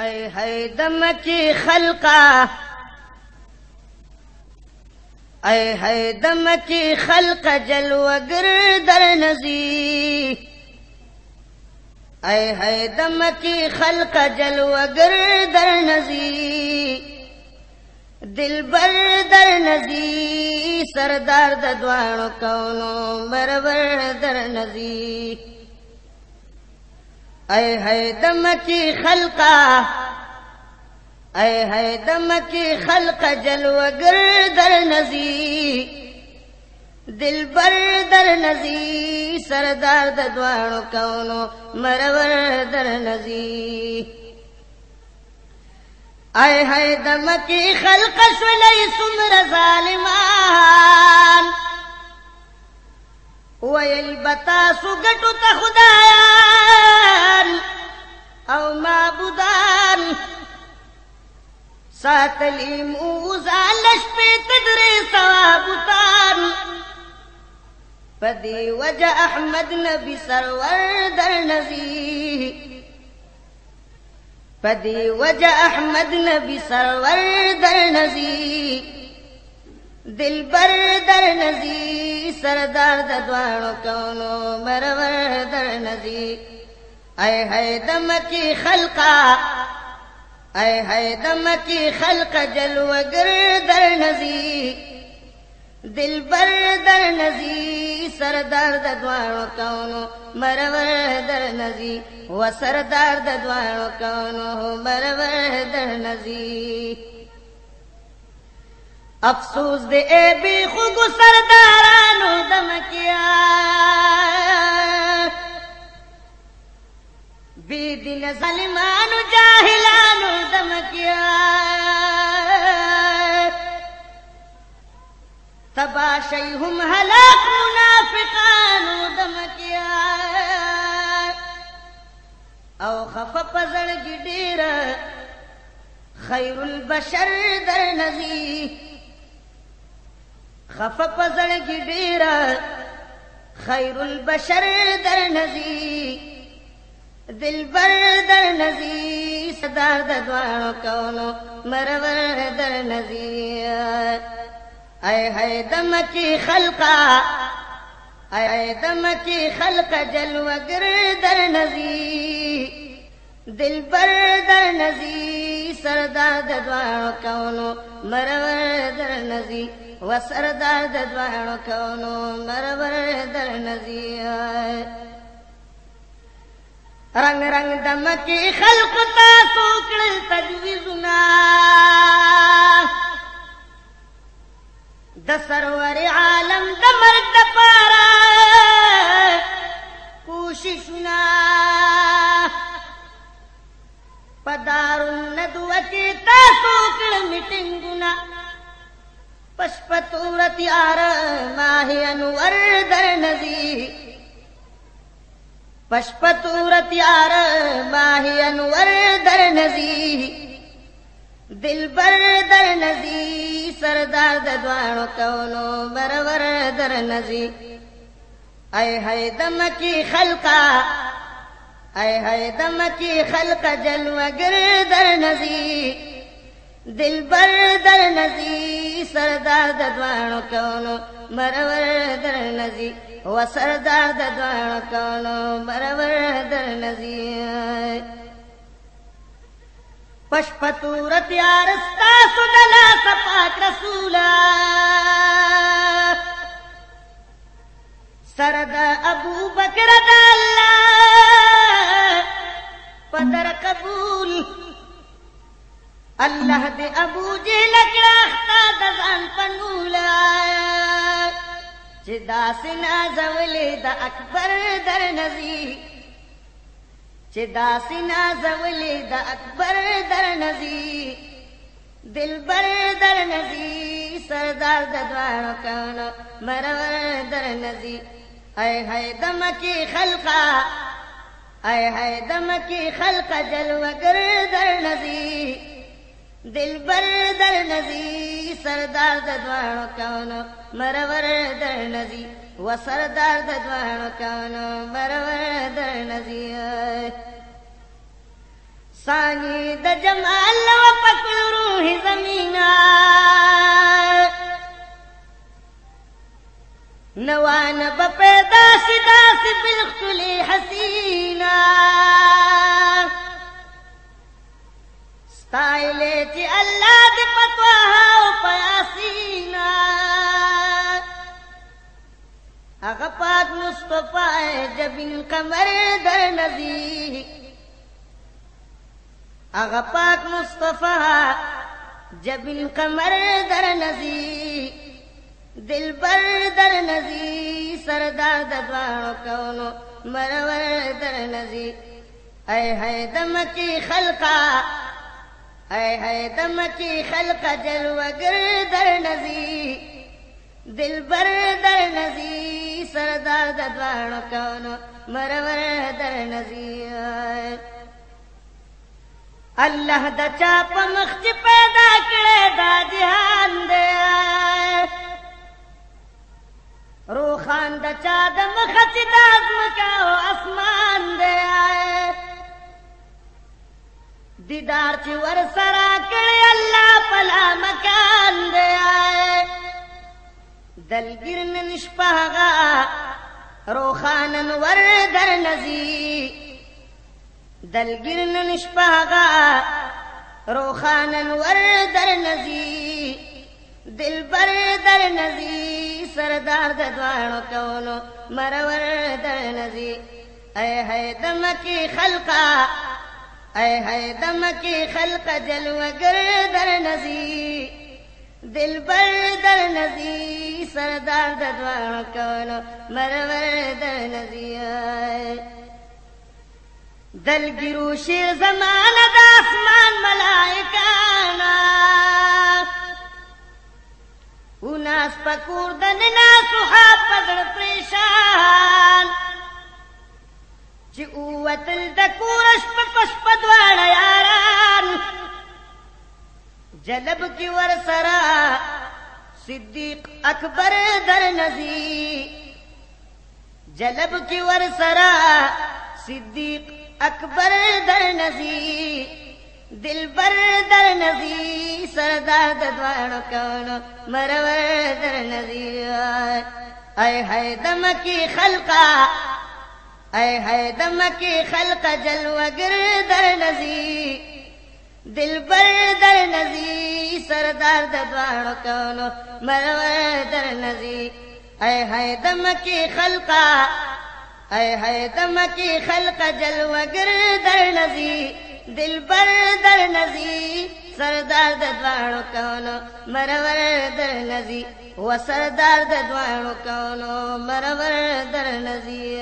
اے حیدم کی خلقا اے حیدم کی خلق جلوگر در نزی اے حیدم کی خلق جلوگر در نزی دلبر در نزی سردار د دوانو کونو مرور در نزی اے حیدم کی خلقا اے حیدم کی خلق جلوگر در نزی دلبر در نزی سردار د دوانو کونو مرور در نزی اے حیدم کی خلق شلی سمر ظالمان ویل بتاسو گٹو تا خدایان او معبودان ساتلی موزان لشپی تدری ثوابتان پدی وجہ احمد نبی سرور در نزی پدی وجہ احمد نبی سرور در نزی دلبر در نزی سردار د دوانو کونو مرور در نزی اے حیدم کی خلقا اے حیدم کی خلق جلوگر در نزی دلبر در نزی سردار د دوانو کونو مرور در نزی و سردار د دوانو کونو مرور در نزی افسوس دے اے بی خوگو سردارانو دمکیا بی دن ظلمانو جاہلانو دمکیا تباشیہم ہلاک منافقانو دمکیا او خفف زڑگی دیر خیر البشر در نزی خفف زڑگی دیر خیر البشر در نزی دلبر در نزی سردار د دوانو کونو مرور در نزی اے حیدم کی خلقا اے حیدم کی خلق جلوگر در نزی دلبر در نزی سردار د دوانو کونو مرور در نزی و سردار د دوانو کونو مرور در نزی رنگ رنگ دمکی خلق تا سوکڑ تجویزنا د سرور عالم د مرگ د پارا کوششنا پدار الندوہ کی تا سوکڑ میٹنگنا پشپتورت یار ماہی انور در نزی پشپتورت یار ماہی انور در نزی دلبر در نزی سردار د دوانو کونو مرور در نزی اے حیدم کی خلقا اے حیدم کی خلق جلوگر در نزی دلبر در نزی سردار د دوانو کونو مرور در نزی و سردار د دوانو کونو مرور در نزی پشپتورت یارستا سدلا سپاک رسولا سرد ابو بکر دا اللہ پدر قبول اللہ دے ابو جہل کڑا اختا دزان پنولا چدا سنا زولی دا اکبر در نزی چدا سنا زولی دا اکبر در نزی دلبر در نزی سردار د دوانو کونو مرور در نزی اے حیدم کی خلقا اے حیدم کی خلق جلوگر در نزی دلبر در نزی سردار د دوانو کونو مرور در نزی و سردار د دوانو کونو مرور در نزی ثانی د جمال و پکل روح زمینا نوان بپیدا سدا سی بالخلی حسینا ستائلے چی اللہ دی پتواہا و پیاسینا اغا پاک مصطفی جبین قمر در نزی اغا پاک مصطفی جبین قمر در نزی دل بر در نزی سردار ددوانو کونو مرور در نزی اے ہے دم کی خلقا اے ہے دم کی خلقا جلوگر در نزی دل بر در نزی سردار ددوانو کونو مرور در نزی اللہ دا چاپ مخچ پیدا کرے دا جہان دے روخان دا چا دا مخچ دا ازمکاو اسمان دے دیدار چی ور سرا کرے اللہ پلا مکان دے دلگرن نشپاغا روخانن ور در نزی دلگرن نشپاغا روخانن ور در نزی دل بر در نزی سردار ددوانو کونو مرور در نزی اے ہے دم کی خلقا اے ہے دم کی خلقا جلوگر در نزی دل بر در نزی سردار ددوانو کونو مرور در نزی دلگیرو شیر زمان دا اسمان ملائکانا اوناس پکور دننا صحاب پگڑ پریشان چی اووتل دکورش پپشپ دوار یاران جلب کی ورسرا صدیق اکبر در نزی جلب کی ورسرا صدیق اکبر در نزی دل بر در نزی سردار ددوانو کونو مرور در نزی اے ہے دم کی خلقا اے ہے دم کی خلقا جلوگر در نزی دل بر در نزی سردار ددوانو کونو مرور در نزی اے ہے دم کی خلقا اے ہے دم کی خلق جلوگر در نزی دل بر در نزی سردار ددوانو کونو مرور در نزی و سردار ددوانو کونو مرور در نزی